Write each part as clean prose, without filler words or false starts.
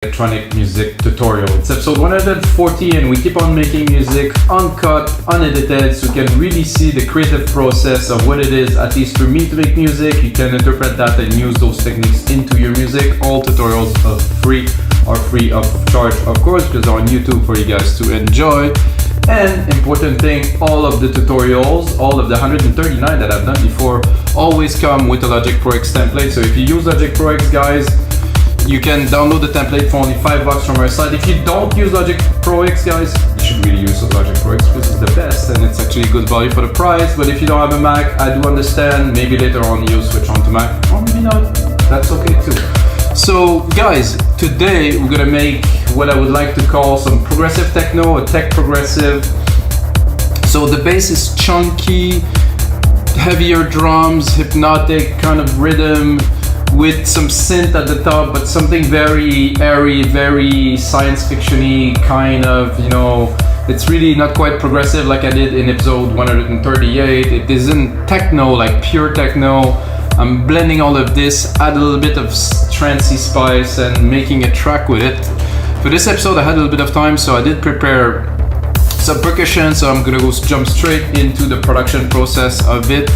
electronic music tutorial. It's episode 140 and we keep on making music uncut, unedited, so you can really see the creative process of what it is, at least for me, to make music. You can interpret that and use those techniques into your music. All tutorials are free of charge, of course, because they're on YouTube for you guys to enjoy. And important thing, all of the tutorials, all of the 139 that I've done before, always come with a Logic Pro X template. So if you use Logic Pro X, guys, you can download the template for only $5 from our site. If you don't use Logic Pro X, guys, you should really use Logic Pro X because it's the best and it's actually good value for the price. But if you don't have a Mac, I do understand. Maybe later on you'll switch on to Mac, or maybe not. That's okay too. So guys, today we're gonna make what I would like to call some progressive techno, a tech progressive. So the bass is chunky, heavier drums, hypnotic kind of rhythm with some synth at the top, but something very airy, very science fiction-y kind of, you know. It's really not quite progressive like I did in episode 138. It isn't techno, like pure techno. I'm blending all of this, add a little bit of trancey spice and making a track with it. For this episode I had a little bit of time, so I did prepare some percussion, so I'm gonna go jump straight into the production process of it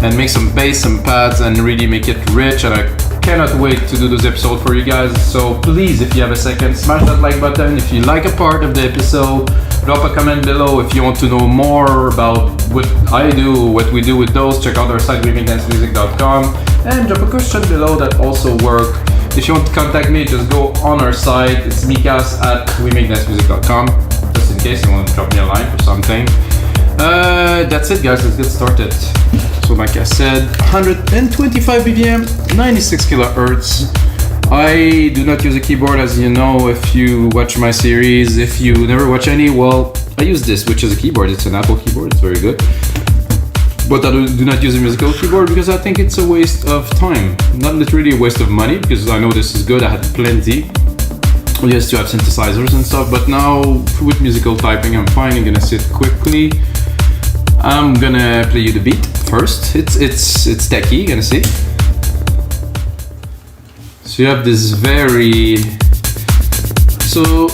and make some bass, some pads, and really make it rich. And I cannot wait to do this episode for you guys. So please, if you have a second, smash that like button. If you like a part of the episode, drop a comment below. If you want to know more about what I do, what we do with those, check out our site, wemakdancemusic.com, and drop a question below that also work. If you want to contact me, just go on our site. It's Mikas at wemakdancemusic.com, just in case you want to drop me a line for something. That's it, guys. Let's get started. So like I said, 125 BPM, 96 kilohertz. I do not use a keyboard, as you know. If you watch my series, if you never watch any, well, I use this, which is a keyboard. It's an Apple keyboard, it's very good. But I do not use a musical keyboard because I think it's a waste of time. Not literally a waste of money, because I know this is good. I had plenty. I used to have synthesizers and stuff, but now with musical typing, I'm fine. I'm gonna sit quickly. I'm gonna play you the beat first. It's techy, you're gonna see. So you have this very, so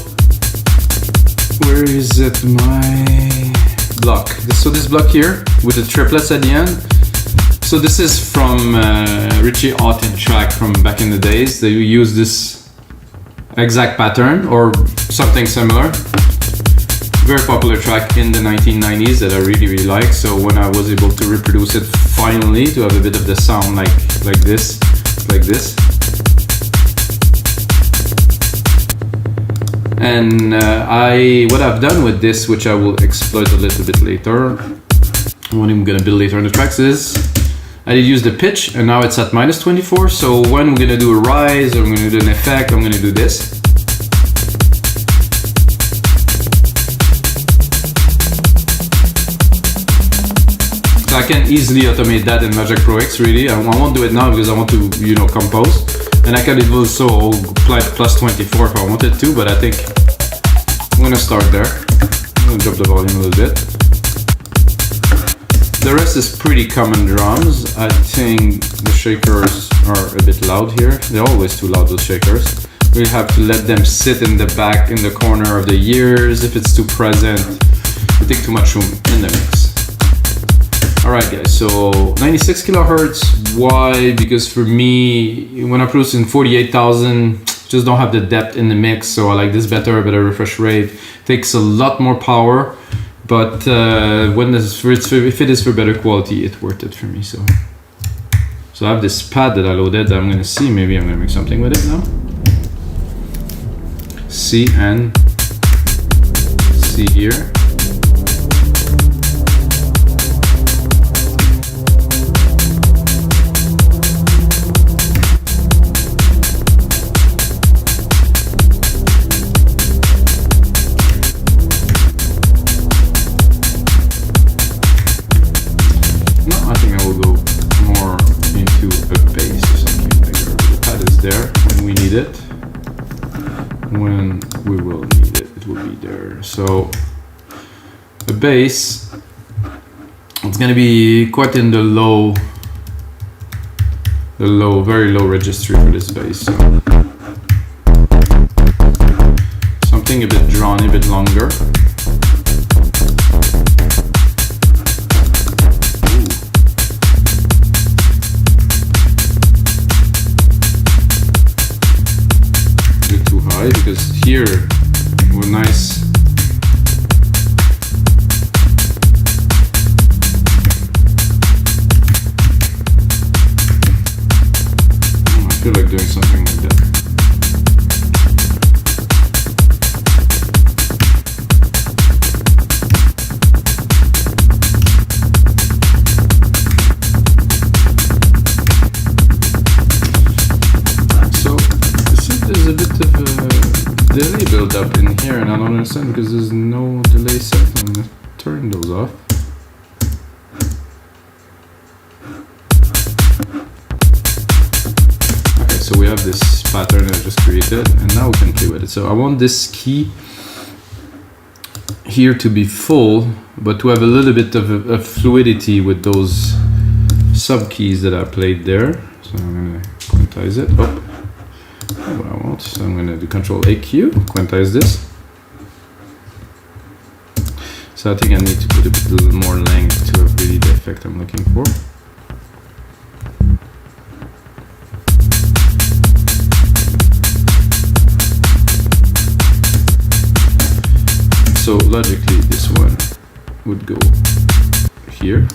where is it, my block? So this block here with the triplets at the end. So this is from Richie Hawtin track from back in the days. They use this exact pattern or something similar. Very popular track in the 1990s that I really like. So when I was able to reproduce it finally, to have a bit of the sound like this. And what I've done with this, which I will exploit a little bit later, what I'm gonna build later in the tracks, is I did use the pitch, and now it's at -24. So when we're gonna do a rise or I'm gonna do an effect, I'm gonna do this. So I can easily automate that in Logic Pro X, really. I won't do it now because I want to, you know, compose. And I can also apply +24 if I wanted to, but I think I'm gonna start there. I'm gonna drop the volume a little bit. The rest is pretty common drums. I think the shakers are a bit loud here. They're always too loud, those shakers. We have to let them sit in the back, in the corner of the ears. If it's too present, we take too much room in the mix. Alright guys, so 96 kilohertz, why? Because for me, when I produce in 48,000, just don't have the depth in the mix, so I like this better, better refresh rate. Takes a lot more power, but if it is for better quality, it's worth it for me. So I have this pad that I loaded. I'm gonna see, maybe I'm gonna make something with it now. C and C here. When we will need it, it will be there. So the bass, it's gonna be quite in the very low registry for this bass. So something a bit drawn, a bit longer. Because here we're nice. I feel like doing something like that. So there's a bit of a delay build up in here, and I don't understand because there's no delay set. I'm gonna turn those off. Okay, so we have this pattern I just created, and now we can play with it. So I want this key here to be full, but to have a little bit of a fluidity with those sub keys that I played there. So I'm gonna quantize it. Oh. What I want, so I'm going to do Control AQ, quantize this. So I think I need to put a little more length to have really the effect I'm looking for. So logically this one would go here.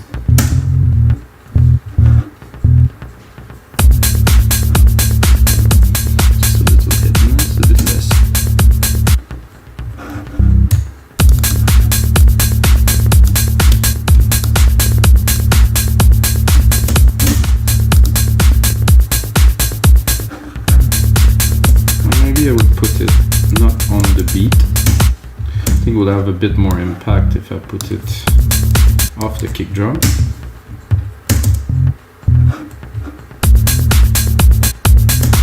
I think it will have a bit more impact if I put it off the kick drum.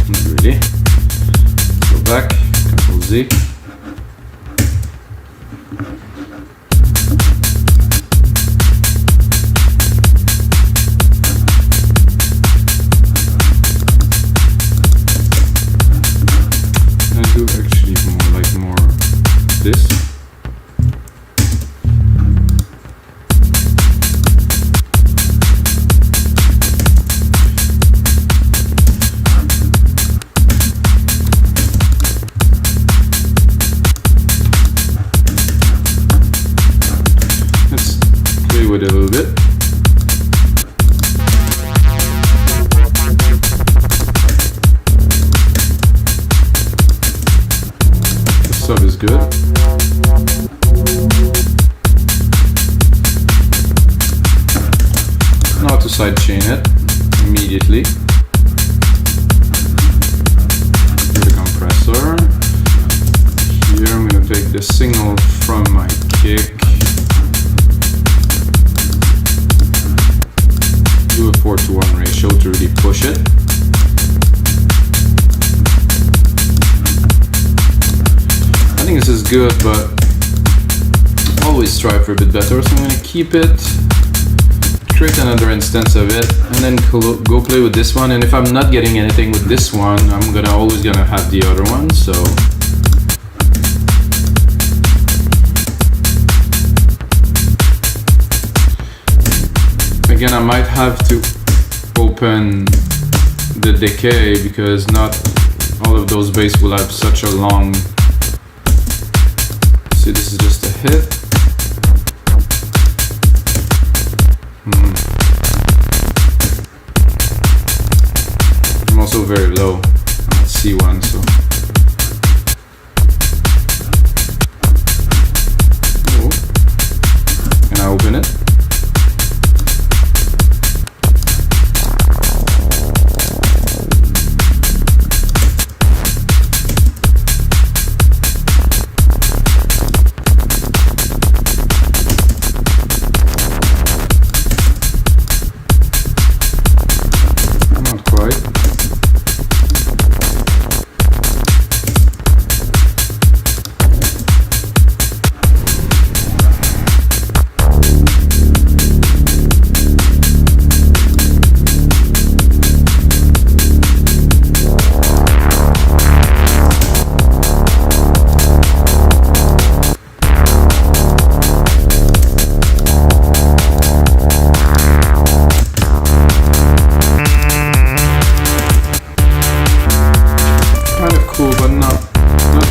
Not really. Go back, Control Z. I do actually more this. Let's play with it a little bit. The sub is good. Now to sidechain it immediately. Here the compressor. Here I'm going to take the signal from my kick. Do a 4:1 ratio to really push it. I think this is good, but always strive for a bit better, so I'm going to keep it, create another instance of it, and then go play with this one. And if I'm not getting anything with this one, I'm always gonna have the other one. So again, I might have to open the decay because not all of those bass will have such a long. See, this is just a hit. I'm also very low. I'm at C1, so. Oh. Can I open it?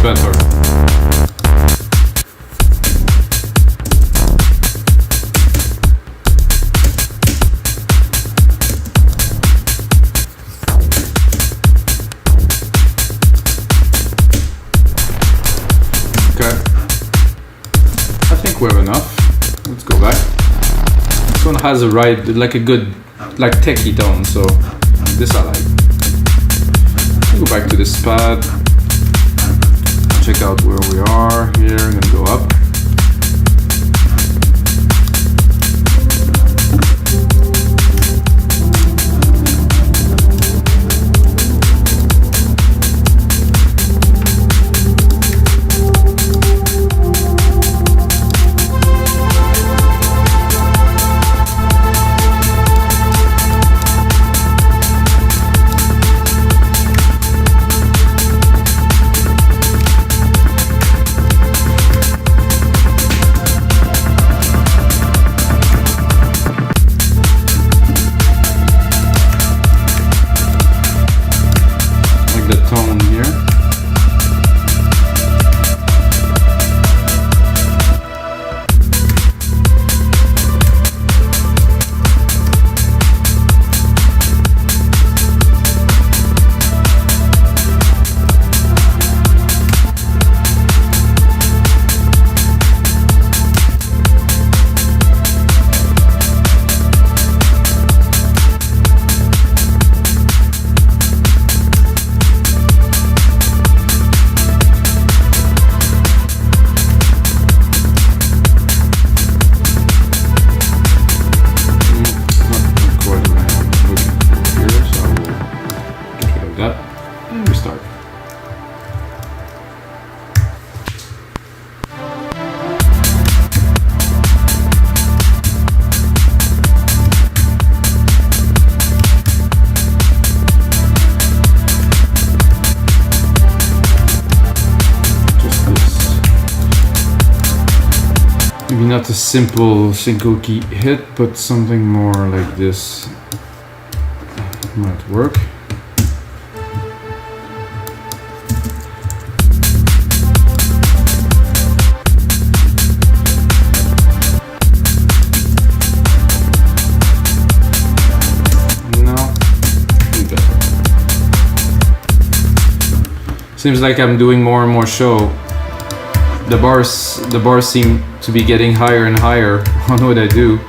better. Okay, I think we have enough. Let's go back. This one has a like a good, like techie tone, so this I like. Go back to this pad. Check out where we are here. I'm gonna go up. Tone here. Maybe not a simple single key hit, but something more like this might work. Seems like I'm doing more and more show. The bars seem to be getting higher and higher on what I do,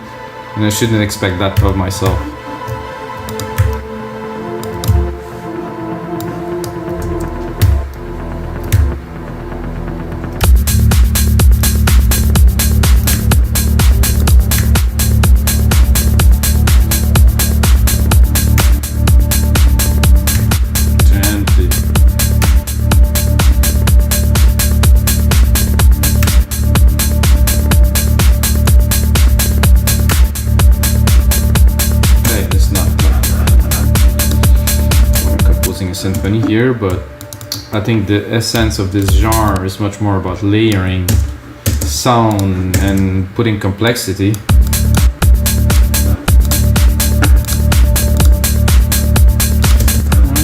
and I shouldn't expect that of myself. Symphony here, but I think the essence of this genre is much more about layering sound and putting complexity. I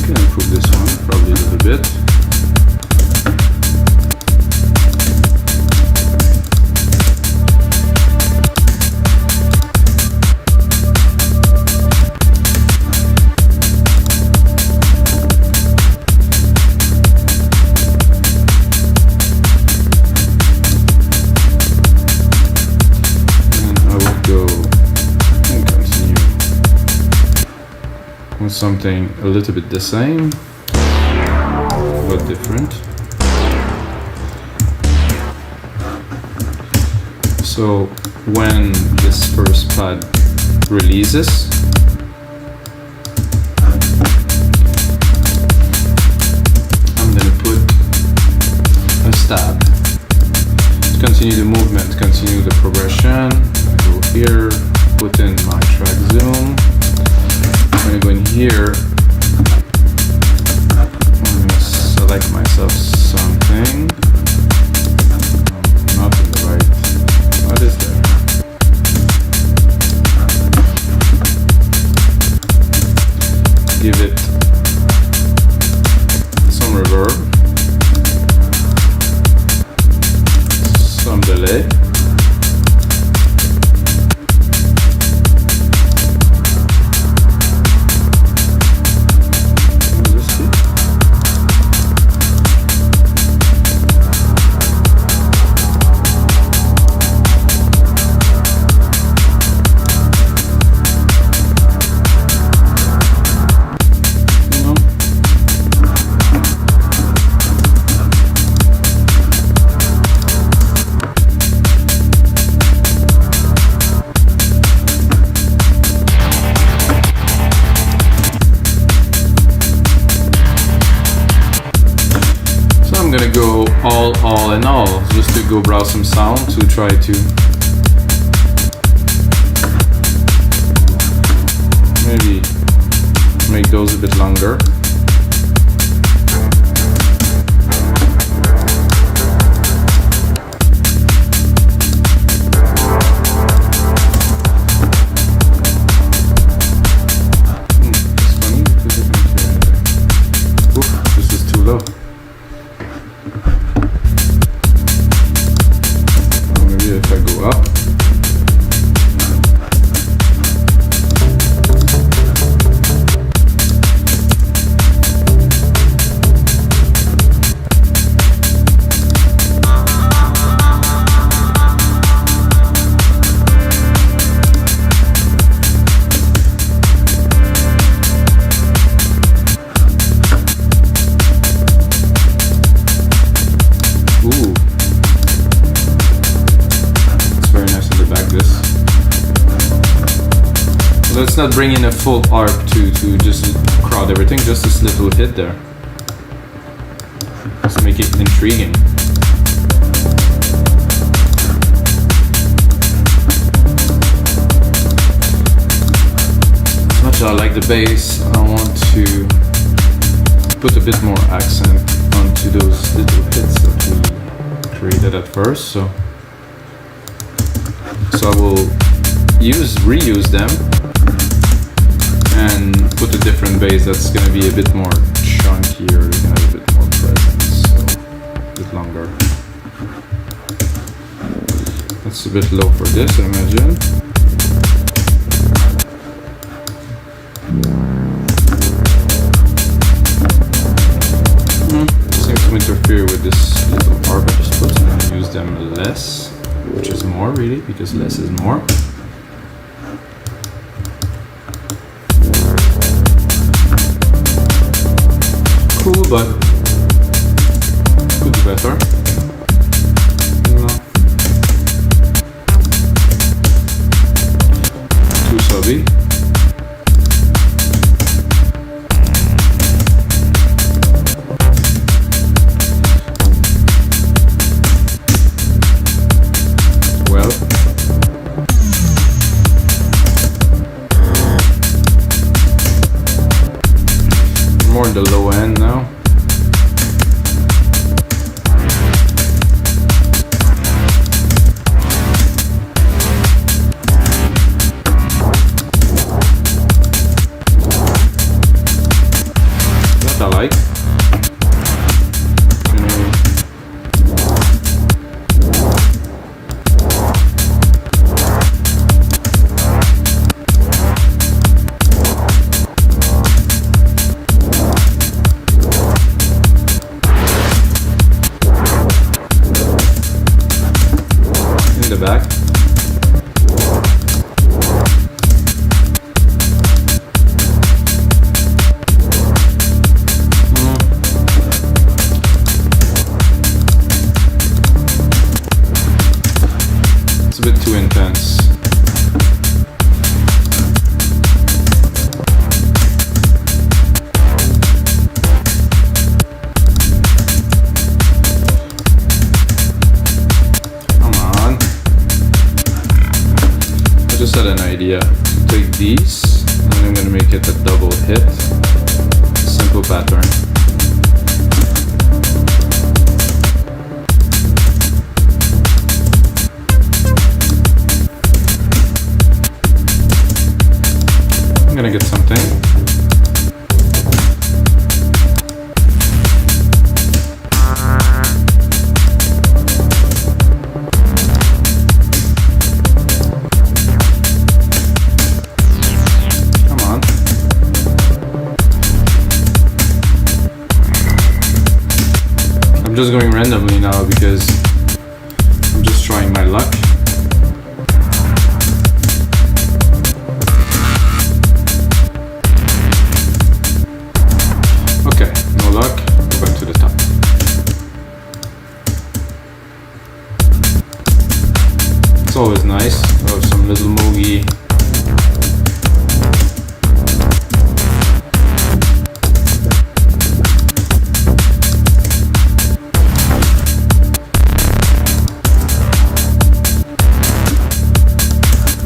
can improve this one probably a little bit. Something a little bit the same, but different. So when this first pad releases, I'm gonna put a stab. Continue the movement, continue the progression. I go here, put in my track zoom. I'm going to go in here, I'm going to select myself something, not in the right, what is there? Give it some reverb. soleil. I'm gonna go all in all, just to go browse some sound to try to maybe make those a bit longer. It's funny because this is too low. If I go up, let's not bring in a full arp to just crowd everything, just this little hit there. Let's make it intriguing. As much as I like the bass, I want to put a bit more accent onto those little hits that we created at first. So I will reuse them and put a different bass that's going to be a bit more chunkier, you can have a bit more presence, so a bit longer. That's a bit low for this, I imagine. Seems to interfere with this little arp I just put, so I'm going to use them less, which is more really, because less is more. Cool, but could be better. No. Too subby. Well. More the low end now. That I like. The back. It's a bit too intense. I just had an idea. Take these, and I'm going to make it a double hit. Simple pattern. I'm going to get something. randomly now because I'm just trying my luck. Okay, no luck, go back to the top. It's always nice to have some little moogie.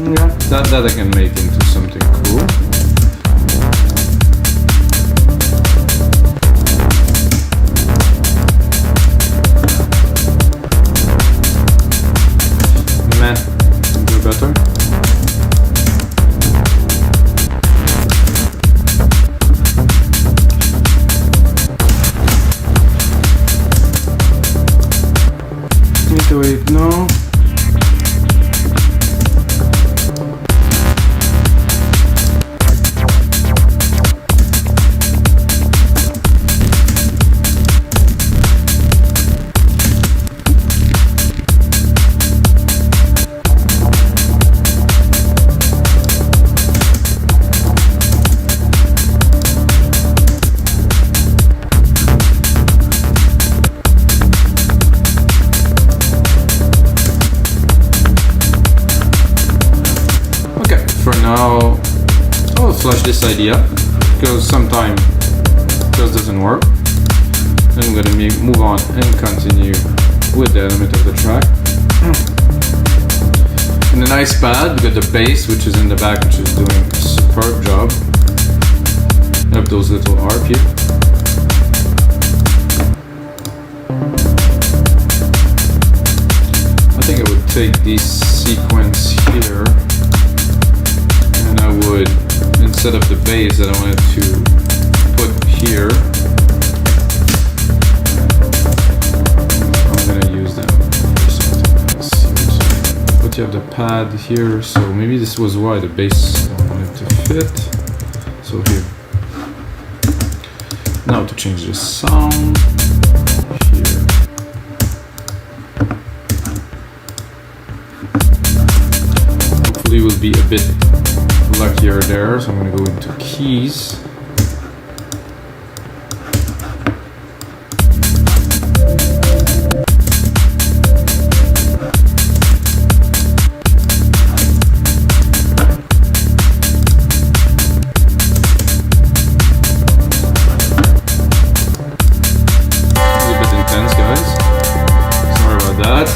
Yeah, that I can make into something cool. Man, do better. Need to wait, no. Now I'll flush this idea because sometimes it just doesn't work. Then I'm gonna move on and continue with the element of the track. And a nice pad, we got the bass which is in the back, which is doing a superb job. I have those little arp here. I think I would take this sequence here. And I would, instead of the bass that I wanted to put here, I'm gonna use them for something. Let's see. But you have the pad here, so maybe this was why the bass I wanted to fit. So here. Now to change the sound. Here. Hopefully it will be a bit luckier there, so I'm going to go into keys. It's a bit intense, guys. Sorry about that.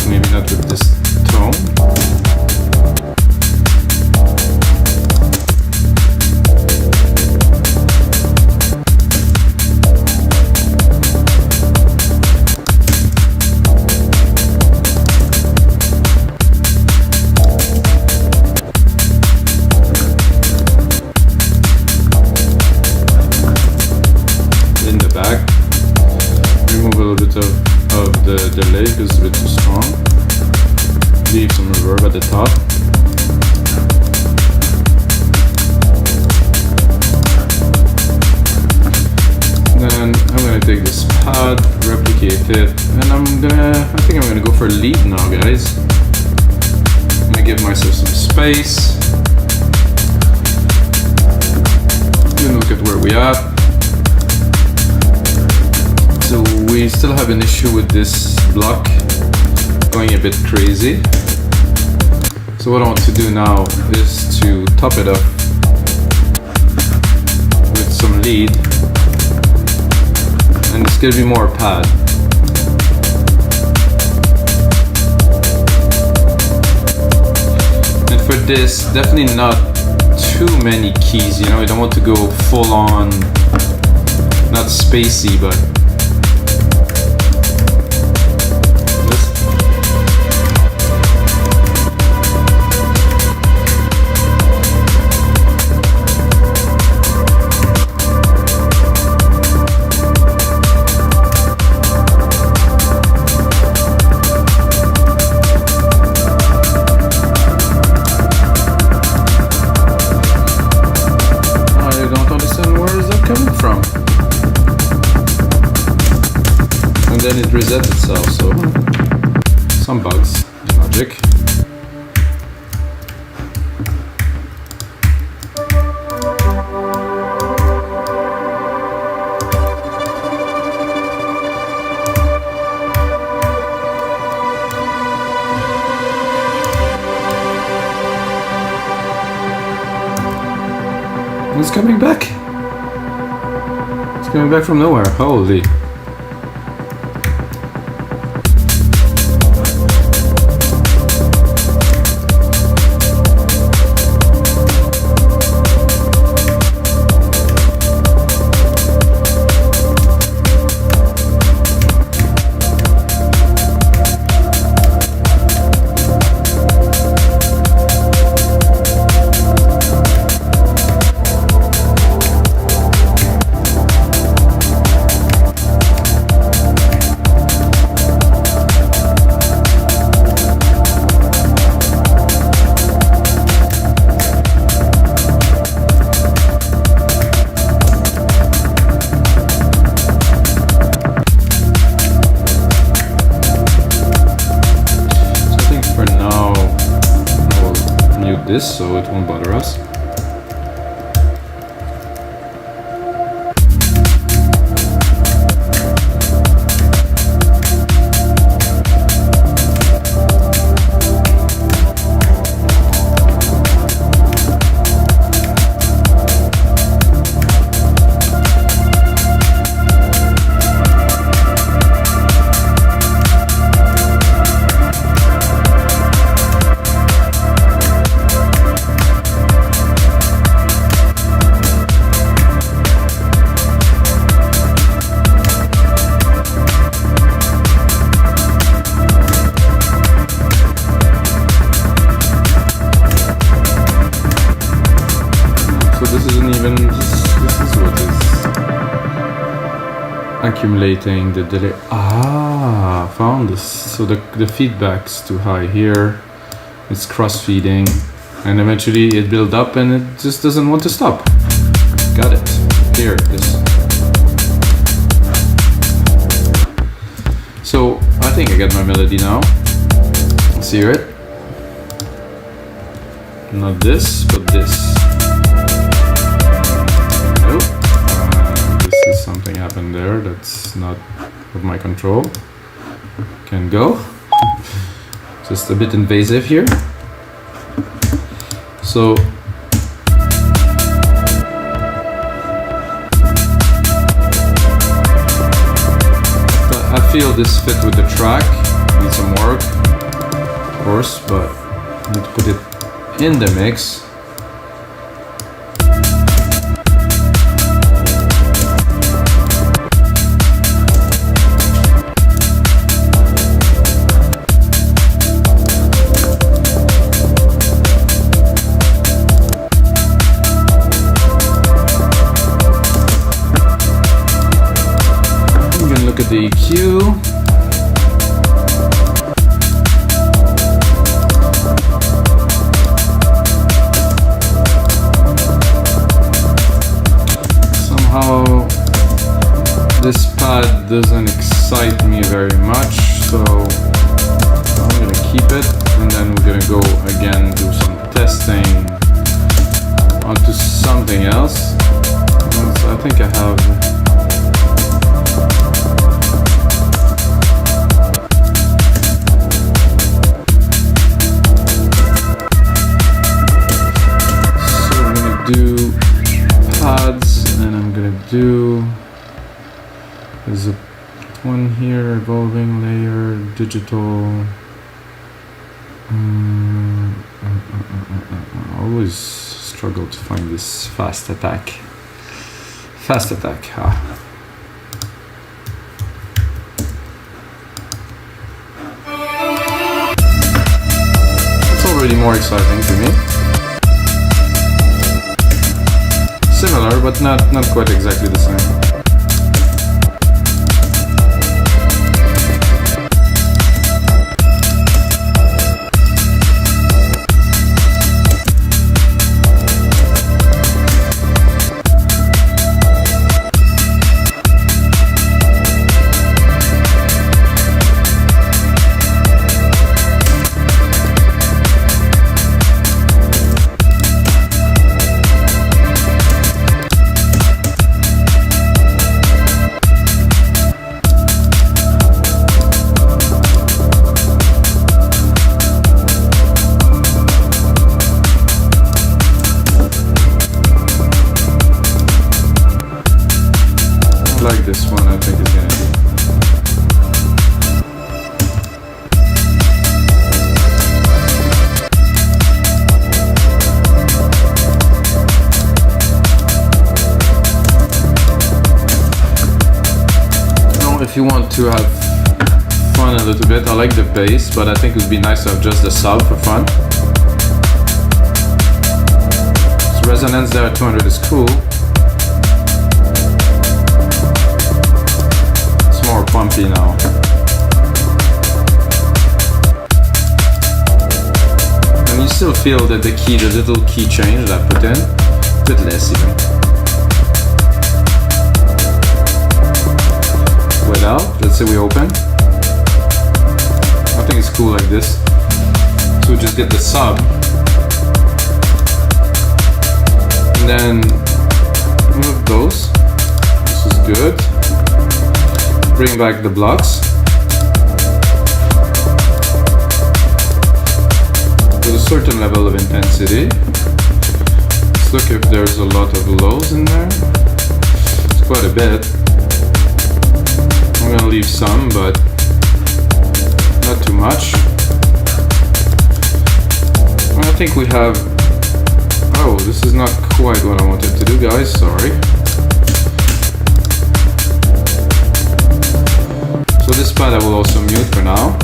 Maybe not with this tone. In the back, remove a little bit of the delay because it's a bit too strong. Leave some reverb at the top. Then I'm gonna take this pad, replicate it, and I think I'm gonna go for a lead now, guys. I'm gonna give myself some space. Then look at where we are. So we still have an issue with this block going a bit crazy. So what I want to do now is to top it up with some lead, and it's gonna be more pad. And for this, definitely not too many keys, you know, you don't want to go full on, not spacey, but then it resets itself, so some bugs in Logic. It's coming back. It's coming back from nowhere. Holy. This, so it won't bother us. Accumulating the delay. Found this. So the feedback's too high here. It's cross-feeding, and eventually it builds up and it just doesn't want to stop. Got it. Here, this. So I think I got my melody now. Let's hear it. Not this, but this. Something happened there that's not of my control. Can go. Just a bit invasive here. So I feel this fit with the track. Needs some work, of course, but I need to put it in the mix. Look at the EQ. Somehow this pad doesn't excite me very much, so I'm gonna keep it, and then we're gonna go again do some testing onto something else. I think I have do pads, and I'm gonna do, there's a one here, evolving layer, digital. I always struggle to find this fast attack. Fast attack, It's already more exciting to me. Similar, but not quite exactly the same. if you want to have fun a little bit. I like the bass, but I think it would be nice to have just the sub for fun. So resonance there at 200 is cool. It's more pumpy now. And you still feel that the key, the little key change that I put in, a bit less even. Well, let's say we open. I think it's cool like this. So we just get the sub. And then move those. This is good. Bring back the blocks. With a certain level of intensity. Let's look if there's a lot of lows in there. It's quite a bit. I'm gonna leave some, but not too much. I think we have... Oh, this is not quite what I wanted to do, guys, sorry. So this pad I will also mute for now.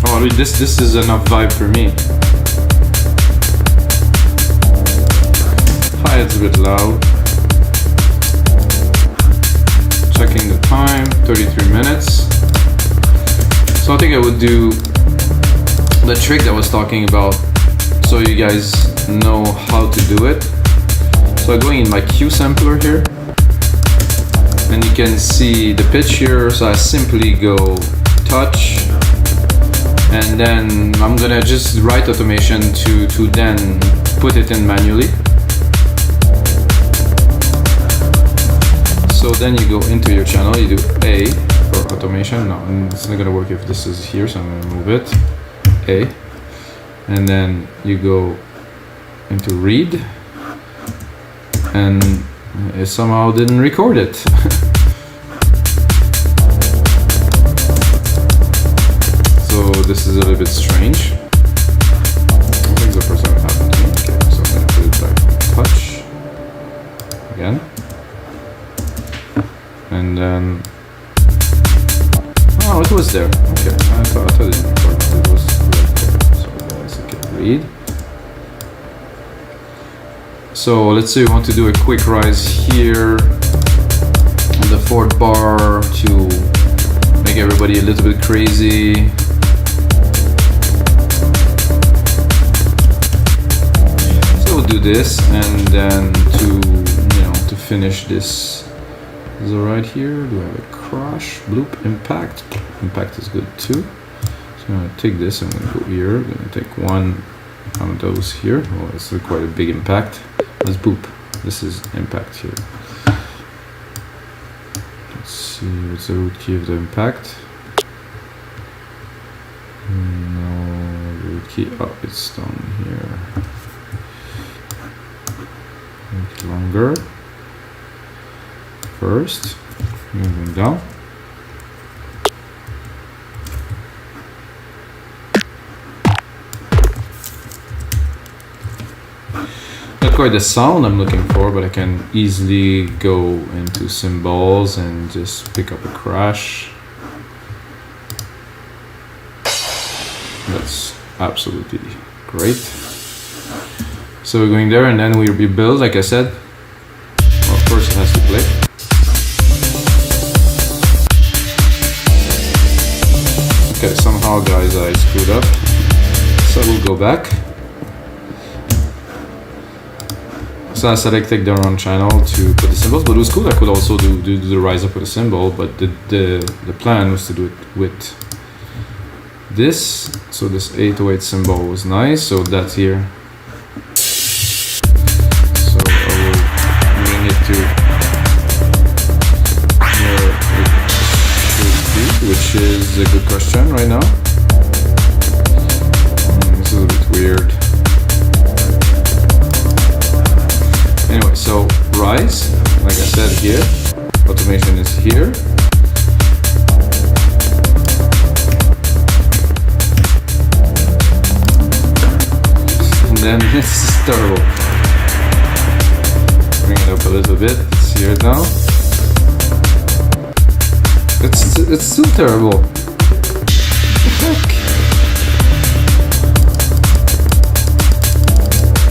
Oh, this is enough vibe for me. Hi-hat's a bit loud. Checking the time, 33 minutes. So I think I would do the trick that I was talking about so you guys know how to do it. So I'm going in my Q sampler here and you can see the pitch here. So I simply go touch and then I'm gonna just write automation to then put it in manually. So then you go into your channel, you do A for automation. No, it's not gonna work if this is here, so I'm gonna move it. A. And then you go into read. And it somehow didn't record it. So this is a little bit strange. I think the first time it happened to me. Okay, so I'm gonna put it back on touch. Again. And then, oh, it was there. Okay, I thought it didn't record, it was right there. So guys, I can read. So let's say we want to do a quick rise here on the fourth bar to make everybody a little bit crazy. So we'll do this, and then to finish this. Is it right here? Do I have a crash? Bloop, impact. Impact is good too. So I'm gonna take this, I'm gonna go here. I'm gonna take one of those here. Oh, it's quite a big impact. Let's boop. This is impact here. Let's see, what's the root key of the impact? No, root key, oh, it's down here. Make it longer. First, moving down. Not quite the sound I'm looking for, but I can easily go into cymbals and just pick up a crash. That's absolutely great. So we're going there, and then we rebuild, like I said. Well, first it has to play. Okay, somehow guys I screwed up, so we'll go back. So I selected the wrong channel to put the cymbals, but it was cool. I could also do the rise up with a cymbal, but the plan was to do it with this. So this 808 cymbal was nice, so that's here. So I will bring it to which is a good question right now. This is a bit weird. Anyway, so rise, like I said here, automation is here. And then this is terrible. Bring it up a little bit, let's hear it now. It's still terrible. Heck.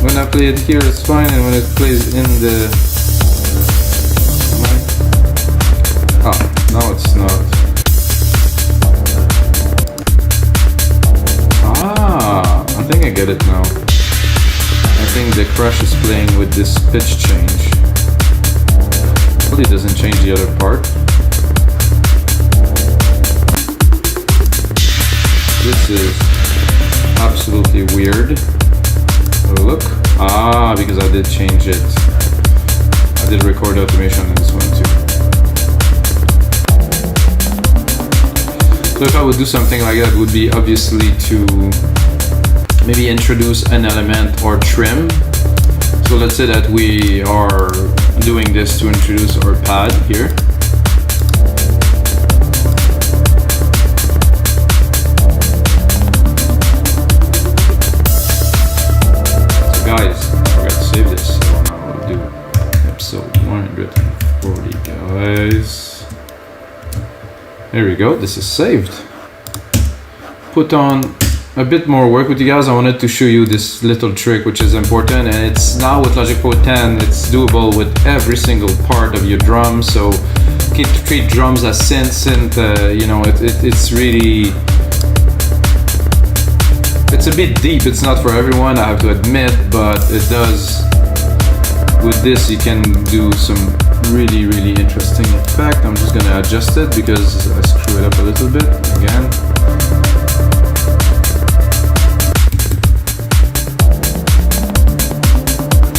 When I play it here, it's fine, and when it plays in the mic, now it's not. I think I get it now. I think the crush is playing with this pitch change. Hopefully it doesn't change the other part. This is absolutely weird. Oh, look. Because I did change it. I did record automation on this one too. So if I would do something like that, would be obviously to maybe introduce an element or trim. So let's say that we are doing this to introduce our pad here. So guys, I forgot to save this. So now we'll do episode 140, guys. There we go, this is saved. Put on a bit more work with you guys. I wanted to show you this little trick, which is important, and it's now with Logic Pro 10, it's doable with every single part of your drum. So keep treat drums as synth, you know, it's really, it's a bit deep. It's not for everyone, I have to admit, but it does. With this, you can do some really interesting effect. I'm just gonna adjust it because I screw it up a little bit again.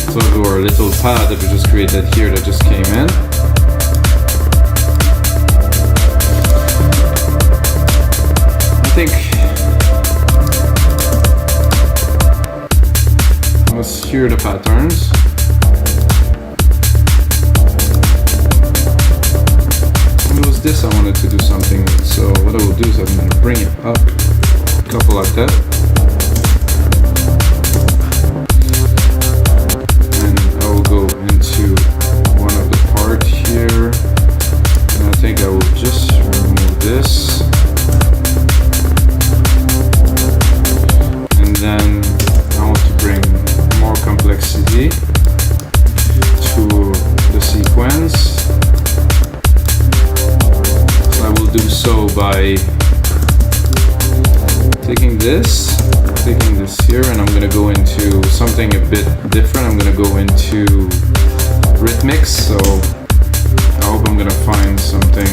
So do our little pad that we just created here that just came in. I think let's hear the patterns. It was this I wanted to do something with, so what I will do is I'm going to bring it up a couple like that, and I will go into one of the part here, and I think I will just remove this, and then I want to bring more complexity to the sequence. I will do so by taking this here, and I'm going to go into something a bit different. I'm going to go into rhythmics, so I hope I'm going to find something.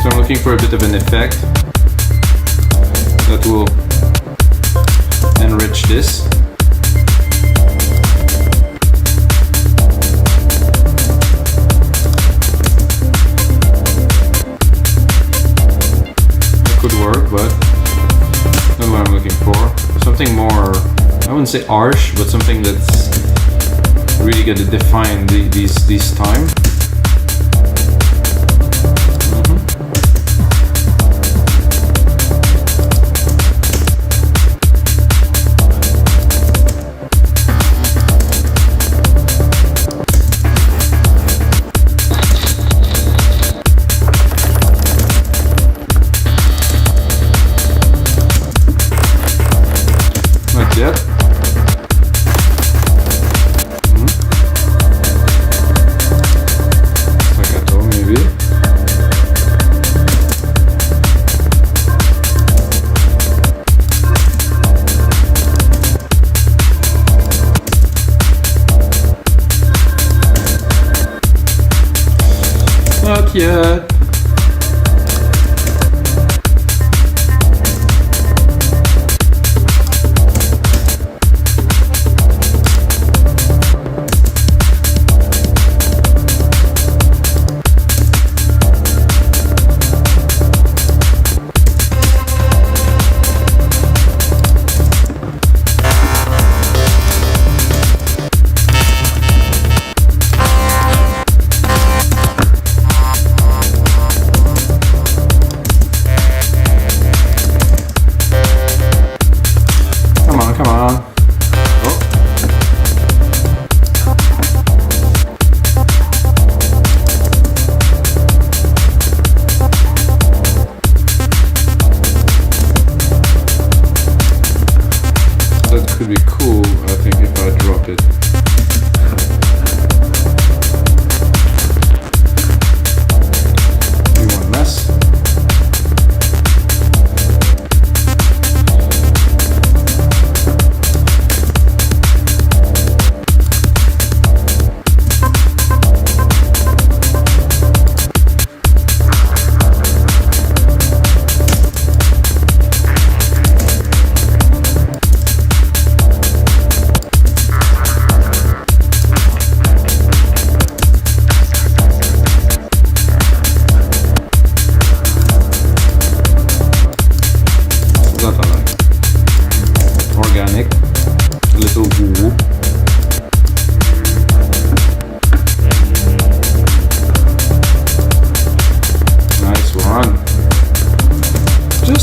So I'm looking for a bit of an effect that will enrich this. It could work, but not what I'm looking for. Something more, I wouldn't say harsh, but something that's really going to define these time. Yep. Staccato maybe. Not yet.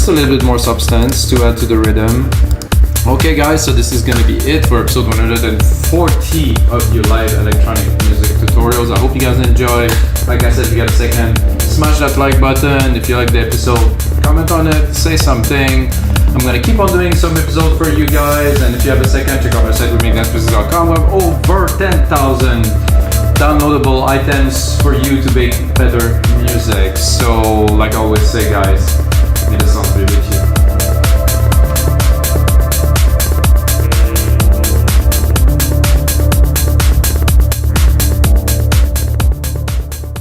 a little bit more substance to add to the rhythm. Okay guys, so this is gonna be it for episode 140 of your live electronic music tutorials. I hope you guys enjoy. Like I said, if you got a second, smash that like button. If you like the episode, comment on it, say something. I'm gonna keep on doing some episodes for you guys, and if you have a second, check out my site withmikas.com. We have over 10,000 downloadable items for you to make better music. So like I always say guys, may the